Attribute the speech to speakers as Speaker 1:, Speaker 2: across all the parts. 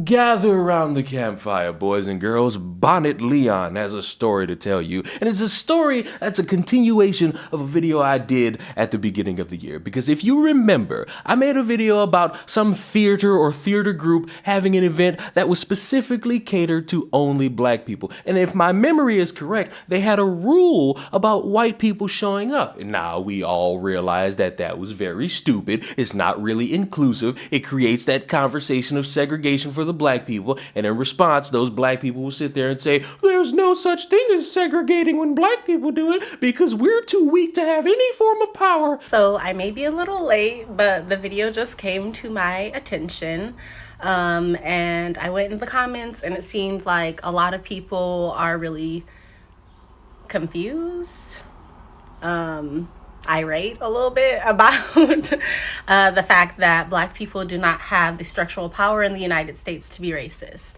Speaker 1: gather around the campfire, boys and girls. Bonnet Leon has a story to tell you, and it's a story that's a continuation of a video I did at the beginning of the year. Because if you remember, I made a video about some theater or theater group having an event that was specifically catered to only black people. And if my memory is correct, they had a rule about white people showing up. And now we all realize that that was very stupid. It's not really inclusive. It creates that conversation of segregation for the black people, and in response, those black people will sit there and say, there's no such thing as segregating when black people do it because we're too weak to have any form of power.
Speaker 2: So I may be a little late, but the video just came to my attention. And I went in the comments, and it seemed like a lot of people are really confused, irate a little bit about the fact that black people do not have the structural power in the United States to be racist.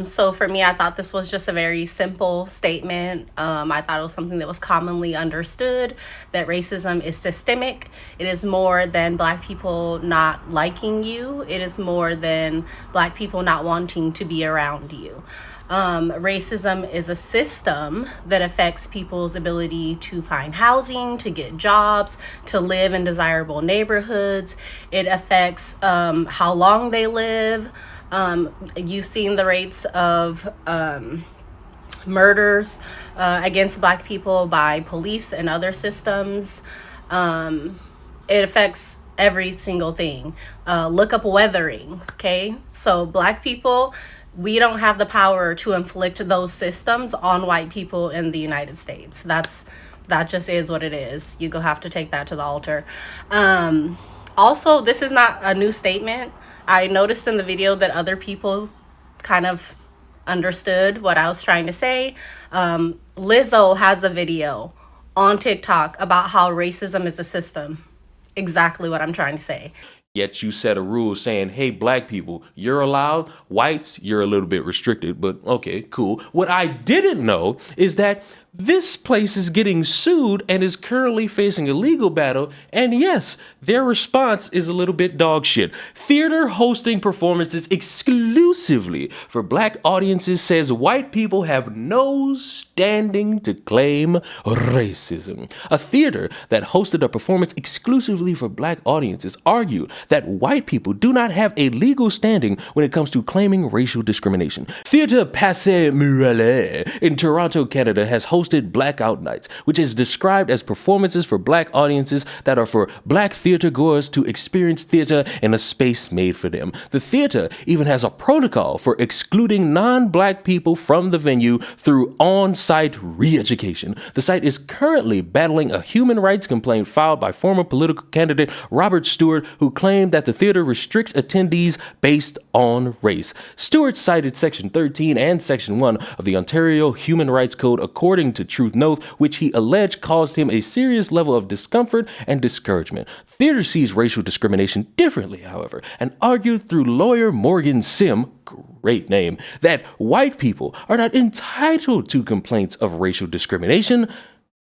Speaker 2: So for me, I thought this was just a very simple statement. I thought it was something that was commonly understood, that racism is systemic. It is more than black people not liking you. It is more than black people not wanting to be around you. Racism is a system that affects people's ability to find housing, to get jobs, to live in desirable neighborhoods. It affects how long they live. You've seen the rates of murders against black people by police and other systems. It affects every single thing. Look up weathering, okay? So black people, we don't have the power to inflict those systems on white people in the United States. That just is what it is. You go have to take that to the altar. Also, this is not a new statement. I noticed in the video that other people kind of understood what I was trying to say. Lizzo has a video on TikTok about how racism is a system. Exactly what I'm trying to say.
Speaker 1: Yet you set a rule saying, hey, black people, you're allowed. Whites, you're a little bit restricted, but okay, cool. What I didn't know is that this place is getting sued and is currently facing a legal battle. And yes, their response is a little bit dog shit. Theater hosting performances exclusively for black audiences says white people have no standing to claim racism. A theater that hosted a performance exclusively for black audiences argued that white people do not have a legal standing when it comes to claiming racial discrimination. Theatre Passe Murale in Toronto, Canada has hosted Blackout Nights, which is described as performances for black audiences that are for black theater goers to experience theater in a space made for them. The theater even has a protocol for excluding non-black people from the venue through on-site re-education. The site is currently battling a human rights complaint filed by former political candidate Robert Stewart, who claimed that the theater restricts attendees based on race. Stewart cited Section 13 and Section 1 of the Ontario Human Rights Code, according to Truth Note, which he alleged caused him a serious level of discomfort and discouragement. Theater sees racial discrimination differently, however, and argued through lawyer Morgan Sim, great name, that white people are not entitled to complaints of racial discrimination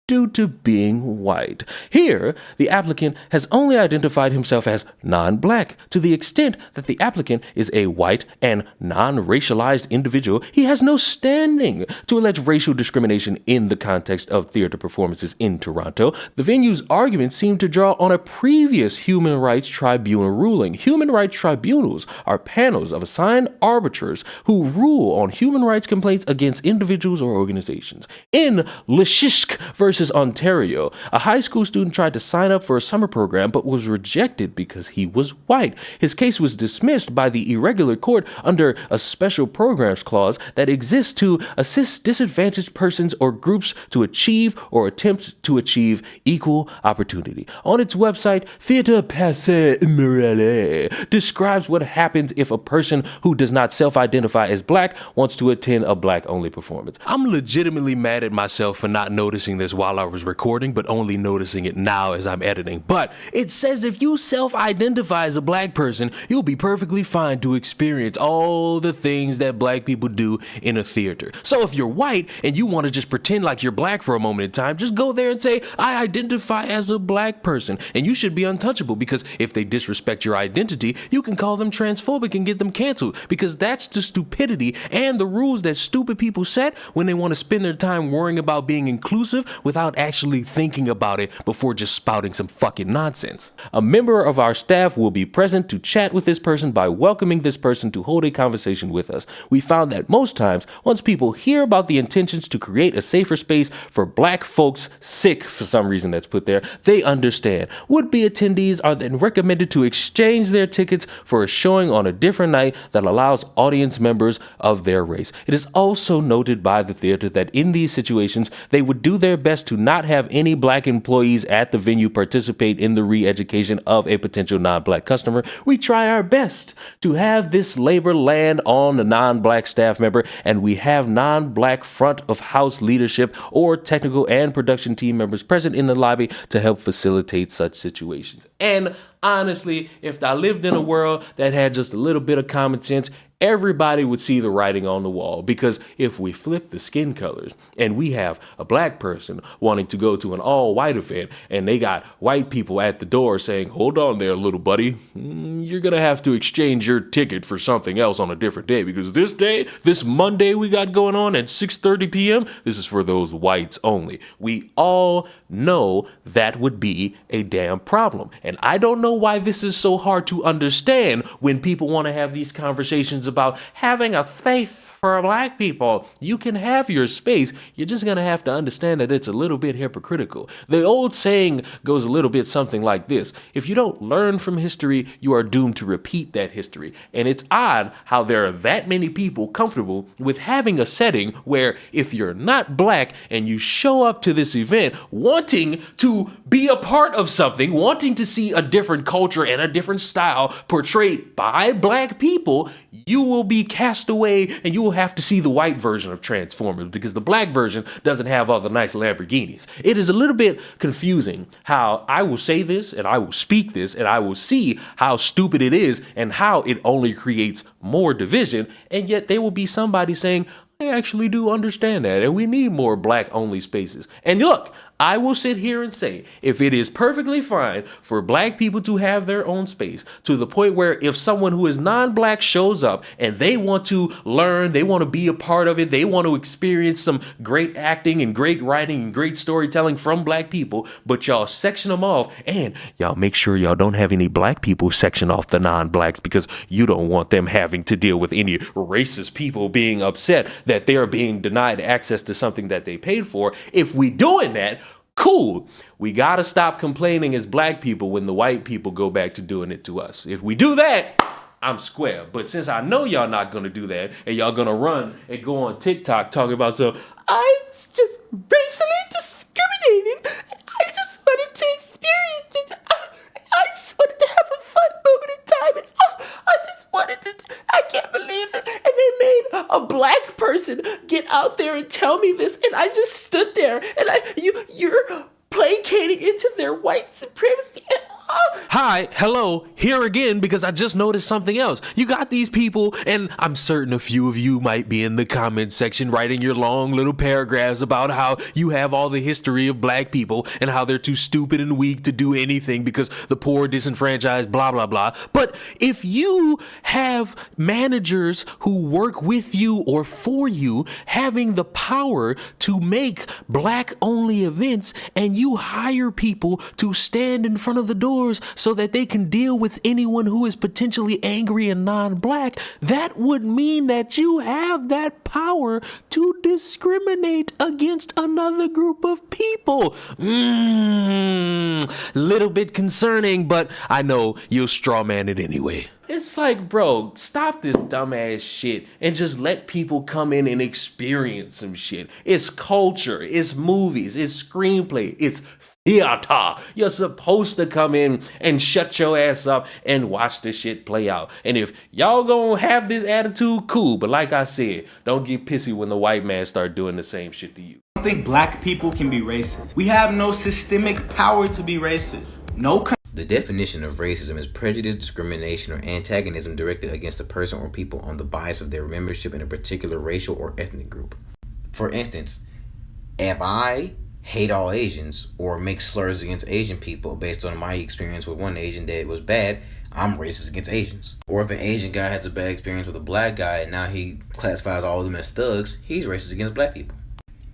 Speaker 1: due to being white. Here, the applicant has only identified himself as non-black. To the extent that the applicant is a white and non-racialized individual, he has no standing to allege racial discrimination in the context of theater performances in Toronto. The venue's argument seemed to draw on a previous Human Rights Tribunal ruling. Human Rights Tribunals are panels of assigned arbiters who rule on human rights complaints against individuals or organizations. In Leshishk versus Ontario, a high school student tried to sign up for a summer program but was rejected because he was white. His case was dismissed by the irregular court under a special programs clause that exists to assist disadvantaged persons or groups to achieve or attempt to achieve equal opportunity. On its website, Theatre Passe Murale describes what happens if a person who does not self-identify as black wants to attend a black-only performance. I'm legitimately mad at myself for not noticing this while while I was recording, but only noticing it now as I'm editing. But it says if you self-identify as a black person, you'll be perfectly fine to experience all the things that black people do in a theater. So if you're white and you want to just pretend like you're black for a moment in time, just go there and say, I identify as a black person. And you should be untouchable, because if they disrespect your identity, you can call them transphobic and get them canceled, because that's the stupidity and the rules that stupid people set when they want to spend their time worrying about being inclusive without actually thinking about it before just spouting some fucking nonsense. A member of our staff will be present to chat with this person by welcoming this person to hold a conversation with us. We found that most times, once people hear about the intentions to create a safer space for black folks sick, for some reason that's put there, they understand. Would-be attendees are then recommended to exchange their tickets for a showing on a different night that allows audience members of their race. It is also noted by the theater that in these situations, they would do their best to not have any black employees at the venue participate in the re-education of a potential non-black customer. We try our best to have this labor land on a non-black staff member, and we have non-black front of house leadership or technical and production team members present in the lobby to help facilitate such situations. And honestly, if I lived in a world that had just a little bit of common sense, everybody would see the writing on the wall. Because if we flip the skin colors and we have a black person wanting to go to an all-white event and they got white people at the door saying, hold on there, little buddy, you're gonna have to exchange your ticket for something else on a different day, because this day, this Monday we got going on at 6:30 p.m., this is for those whites only. We all know that would be a damn problem. And I don't know why this is so hard to understand when people want to have these conversations about having a faith for black people. You can have your space. You're just going to have to understand that it's a little bit hypocritical. The old saying goes a little bit something like this: if you don't learn from history, you are doomed to repeat that history. And it's odd how there are that many people comfortable with having a setting where if you're not black and you show up to this event wanting to be a part of something, wanting to see a different culture and a different style portrayed by black people, you will be cast away and you will have to see the white version of Transformers, because the black version doesn't have all the nice Lamborghinis. It is a little bit confusing how I will say this and I will speak this and I will see how stupid it is and how it only creates more division, and yet there will be somebody saying, I actually do understand that, and we need more black-only spaces. And look, I will sit here and say, if it is perfectly fine for black people to have their own space, to the point where if someone who is non-black shows up and they want to learn, they want to be a part of it, they want to experience some great acting and great writing and great storytelling from black people, but y'all section them off, and y'all make sure y'all don't have any black people section off the non-blacks, because you don't want them having to deal with any racist people being upset that they are being denied access to something that they paid for. If we doing that, cool. We gotta stop complaining as black people when the white people go back to doing it to us. If we do that, I'm square. But since I know y'all not gonna do that, and y'all gonna run and go on TikTok talking about, so I was just racially discriminated, and I just wanted to experience it. I just wanted to have a fun moment in time, and I just wanted to, I can't believe it. And they made a black person get out there and tell me this, and I just stood there, and you're placating into their white supremacy. And, hi, hello, here again, because I just noticed something else. You got these people, and I'm certain a few of you might be in the comment section writing your long little paragraphs about how you have all the history of black people and how they're too stupid and weak to do anything because the poor, disenfranchised, blah, blah, blah. But if you have managers who work with you or for you having the power to make black-only events, and you hire people to stand in front of the door so that they can deal with anyone who is potentially angry and non-black, that would mean that you have that power to discriminate against another group of people. Little bit concerning, but I know you'll straw man it anyway. It's like, bro, stop this dumbass shit and just let people come in and experience some shit. It's culture, it's movies, it's screenplay, it's theater. You're supposed to come in and shut your ass up and watch the shit play out. And if y'all gonna have this attitude, cool. But like I said, don't get pissy when the white man start doing the same shit to you.
Speaker 3: think black people can be racist. We have no systemic power to be racist. No.
Speaker 4: The definition of racism is prejudice, discrimination, or antagonism directed against a person or people on the bias of their membership in a particular racial or ethnic group. For instance, if I hate all Asians or make slurs against Asian people based on my experience with one Asian that was bad, I'm racist against Asians. Or if an Asian guy has a bad experience with a black guy and now he classifies all of them as thugs, he's racist against black people.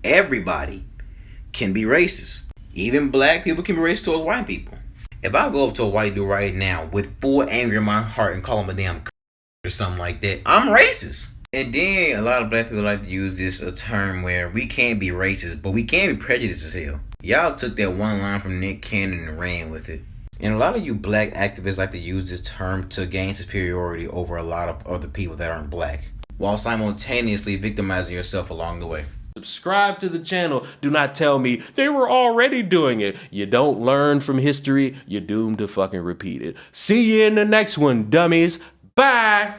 Speaker 4: Everybody can be racist. Even black people can be racist towards white people. If I go up to a white dude right now with full anger in my heart and call him a damn or something like that, I'm racist. And then a lot of black people like to use this a term where we can't be racist, but we can be prejudiced as hell. Y'all took that one line from Nick Cannon and ran with it. And a lot of you black activists like to use this term to gain superiority over a lot of other people that aren't black, while simultaneously victimizing yourself along the way.
Speaker 1: Subscribe to the channel. Do not tell me they were already doing it. You don't learn from history, you're doomed to fucking repeat it. See you in the next one, dummies. Bye.